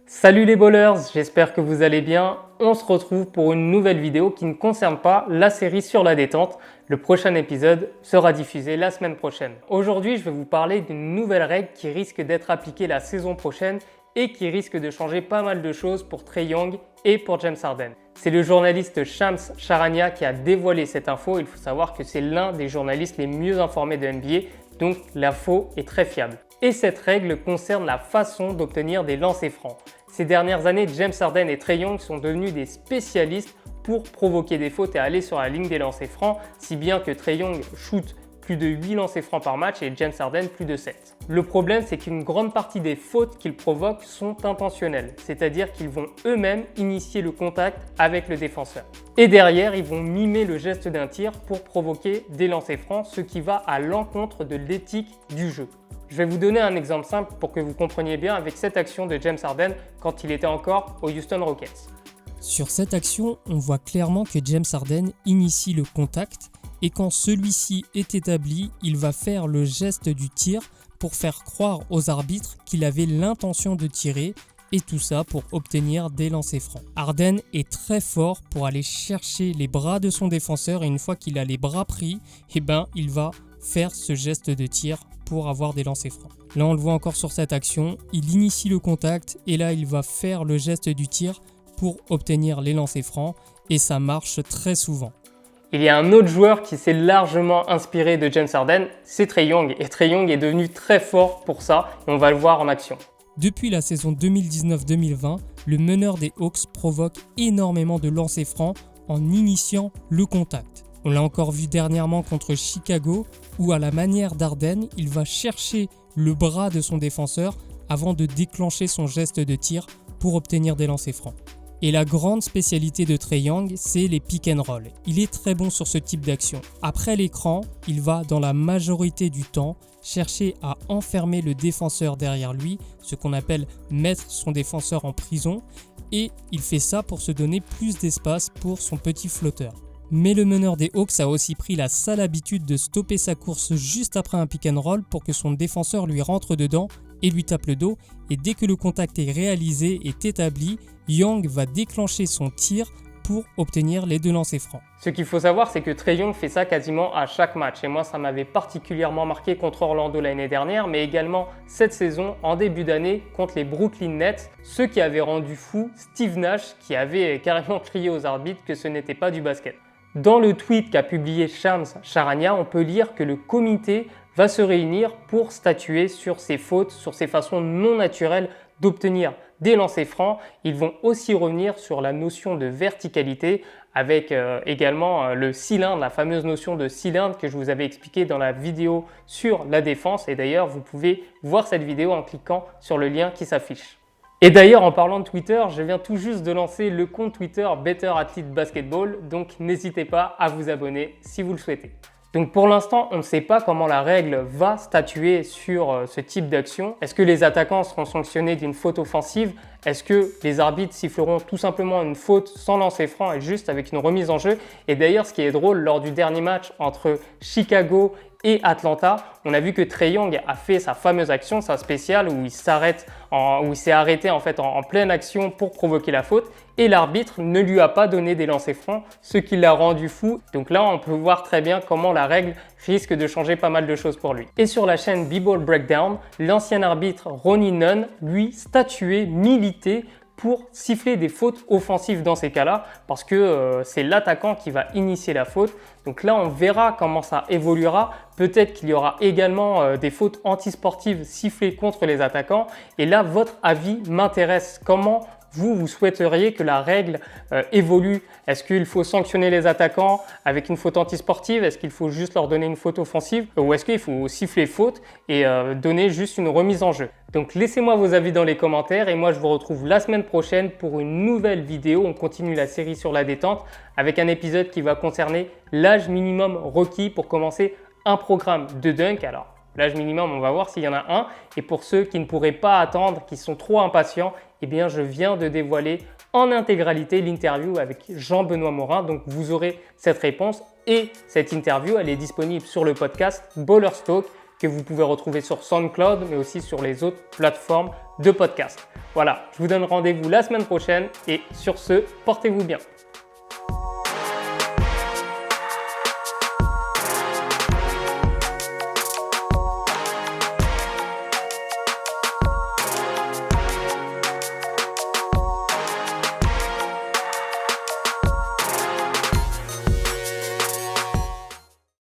Salut les ballers, j'espère que vous allez bien. On se retrouve pour une nouvelle vidéo qui ne concerne pas la série sur la détente. Le prochain épisode sera diffusé la semaine prochaine. Aujourd'hui, je vais vous parler d'une nouvelle règle qui risque d'être appliquée la saison prochaine et qui risque de changer pas mal de choses pour Trae Young et pour James Harden. C'est le journaliste Shams Charania qui a dévoilé cette info. Il faut savoir que c'est l'un des journalistes les mieux informés de NBA, donc l'info est très fiable. Et cette règle concerne la façon d'obtenir des lancers francs. Ces dernières années, James Harden et Trae Young sont devenus des spécialistes pour provoquer des fautes et aller sur la ligne des lancers francs, si bien que Trae Young shoot plus de 8 lancers francs par match et James Harden plus de 7. Le problème, c'est qu'une grande partie des fautes qu'ils provoquent sont intentionnelles, c'est-à-dire qu'ils vont eux-mêmes initier le contact avec le défenseur. Et derrière, ils vont mimer le geste d'un tir pour provoquer des lancers francs, ce qui va à l'encontre de l'éthique du jeu. Je vais vous donner un exemple simple pour que vous compreniez bien avec cette action de James Harden quand il était encore aux Houston Rockets. Sur cette action, on voit clairement que James Harden initie le contact et quand celui-ci est établi, il va faire le geste du tir pour faire croire aux arbitres qu'il avait l'intention de tirer et tout ça pour obtenir des lancers francs. Harden est très fort pour aller chercher les bras de son défenseur et une fois qu'il a les bras pris, il va faire ce geste de tir pour avoir des lancers francs. Là, on le voit encore sur cette action, il initie le contact et là, il va faire le geste du tir pour obtenir les lancers francs et ça marche très souvent. Il y a un autre joueur qui s'est largement inspiré de James Harden, c'est Trae Young. Et Trae Young est devenu très fort pour ça et on va le voir en action. Depuis la saison 2019-2020, le meneur des Hawks provoque énormément de lancers francs en initiant le contact. On l'a encore vu dernièrement contre Chicago où à la manière d'Harden, il va chercher le bras de son défenseur avant de déclencher son geste de tir pour obtenir des lancers francs. Et la grande spécialité de Trae Young, c'est les pick and roll. Il est très bon sur ce type d'action. Après l'écran, il va dans la majorité du temps chercher à enfermer le défenseur derrière lui, ce qu'on appelle mettre son défenseur en prison, et il fait ça pour se donner plus d'espace pour son petit flotteur. Mais le meneur des Hawks a aussi pris la sale habitude de stopper sa course juste après un pick and roll pour que son défenseur lui rentre dedans et lui tape le dos. Et dès que le contact est réalisé et établi, Young va déclencher son tir pour obtenir les 2 lancers francs. Ce qu'il faut savoir, c'est que Trae Young fait ça quasiment à chaque match. Et moi, ça m'avait particulièrement marqué contre Orlando l'année dernière, mais également cette saison, en début d'année, contre les Brooklyn Nets, ce qui avait rendu fou Steve Nash, qui avait carrément crié aux arbitres que ce n'était pas du basket. Dans le tweet qu'a publié Shams Charania, on peut lire que le comité va se réunir pour statuer sur ces fautes, sur ces façons non naturelles d'obtenir des lancers francs. Ils vont aussi revenir sur la notion de verticalité avec également le cylindre, la fameuse notion de cylindre que je vous avais expliqué dans la vidéo sur la défense. Et d'ailleurs, vous pouvez voir cette vidéo en cliquant sur le lien qui s'affiche. Et d'ailleurs, en parlant de Twitter, je viens tout juste de lancer le compte Twitter Better Athlete Basketball, donc n'hésitez pas à vous abonner si vous le souhaitez. Donc pour l'instant, on ne sait pas comment la règle va statuer sur ce type d'action. Est-ce que les attaquants seront sanctionnés d'une faute offensive? Est-ce que les arbitres siffleront tout simplement une faute sans lancer franc et juste avec une remise en jeu? Et d'ailleurs, ce qui est drôle, lors du dernier match entre Chicago et Atlanta, on a vu que Trae Young a fait sa fameuse action, sa spéciale, où il s'est arrêté en pleine action pour provoquer la faute et l'arbitre ne lui a pas donné des lancers francs, ce qui l'a rendu fou. Donc là, on peut voir très bien comment la règle risque de changer pas mal de choses pour lui. Et sur la chaîne B-Ball Breakdown, l'ancien arbitre Ronnie Nunn, lui, statuait, militait pour siffler des fautes offensives dans ces cas-là parce que c'est l'attaquant qui va initier la faute. Donc là, on verra comment ça évoluera. Peut-être qu'il y aura également des fautes antisportives sifflées contre les attaquants. Et là, votre avis m'intéresse. Comment vous souhaiteriez que la règle évolue? Est-ce qu'il faut sanctionner les attaquants avec une faute antisportive? Est-ce qu'il faut juste leur donner une faute offensive? Ou est-ce qu'il faut siffler faute et donner juste une remise en jeu? Donc laissez-moi vos avis dans les commentaires et moi je vous retrouve la semaine prochaine pour une nouvelle vidéo. On continue la série sur la détente avec un épisode qui va concerner l'âge minimum requis pour commencer un programme de dunk. Alors l'âge minimum, on va voir s'il y en a un. Et pour ceux qui ne pourraient pas attendre, qui sont trop impatients, eh bien je viens de dévoiler en intégralité l'interview avec Jean-Benoît Morin. Donc vous aurez cette réponse et cette interview, elle est disponible sur le podcast Ballers Talk que vous pouvez retrouver sur SoundCloud, mais aussi sur les autres plateformes de podcast. Voilà, je vous donne rendez-vous la semaine prochaine et sur ce, portez-vous bien.